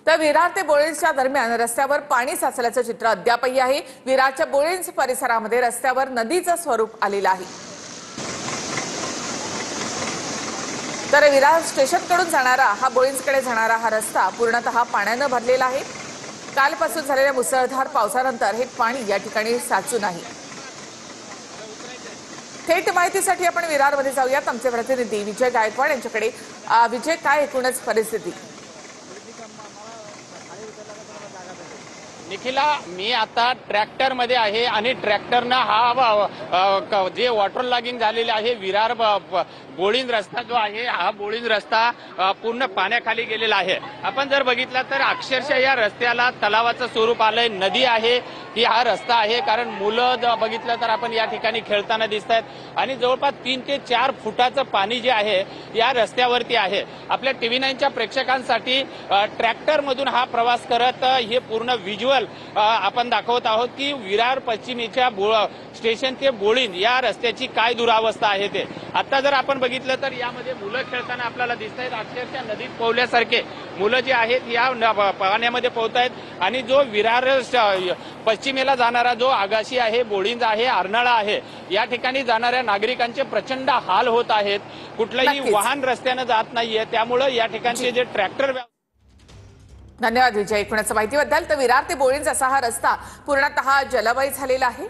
तर विरार ते बोळिंजच्या दरम्यान रस्त्यावर पाणी साचल्याचं चित्र अद्यापही आहे। विरारच्या बोळिंज परिसरामध्ये रस्त्यावर नदीचं स्वरूप आलेलं आहे। तर विरार स्टेशनकडून जाणारा हा बोळिंजकडे जाणारा हा रस्ता पूर्णतः पाण्याने भरलेला आहे। कालपासून झालेल्या मुसळधार पावसानंतर हे पाणी या ठिकाणी साचून आहे। थेट माहितीसाठी आपण विरारमध्ये जाऊयात। आमचे प्रतिनिधी विजय गायकवाड यांच्याकडे। विजय, काय एकूणच परिस्थिती? निखिला, मी आता ट्रॅक्टरमध्ये आहे आणि ट्रॅक्टरनं हा जे वॉटर लॉगिंग झालेले आहे विरार बोळिंज रस्ता जो आहे हा बोळिंज रस्ता पूर्ण पाण्याखाली गेलेला आहे। आपण जर बघितलं तर अक्षरशः या रस्त्याला तलावाचं स्वरूप आलंय, नदी आहे ही हा रस्ता आहे। कारण मुलं बघितलं तर आपण या ठिकाणी खेळताना दिसत आहेत आणि जवळपास 3 ते 4 फुटाचं पाणी जे आहे या रस्त्यावरती आहे। आपल्या TV9च्या प्रेक्षकांसाठी ट्रॅक्टरमधून हा प्रवास करत हे पूर्ण व्हिज्युअल आपण दाखवत आहोत की विरार पश्चिमेच्या स्टेशन ते बोळिंज या रस्त्याची काय दुरावस्था आहे ते। आता जर आपण बघितलं तर यामध्ये मुलं खेळताना आपल्याला दिसत आहेत। अक्षरशः नदीत पोहल्यासारखे मुलं जे आहेत या पाण्यामध्ये पोहत आहेत आणि जो विरार पश्चिमेला जाणारा जो आगाशी आहे, बोळिंज आहे, अर्नाळा आहे, या ठिकाणी जाणाऱ्या नागरिकांचे प्रचंड हाल होत आहेत। कुठलंही वाहन रस्त्याने जात नाहीये, त्यामुळे या ठिकाणचे जे ट्रॅक्टर धन्यवाद विजय एकूणच माहितीबद्दल। तर विरार ते बोळिंज असा हा रस्ता पूर्णतः जलमय झालेला आहे।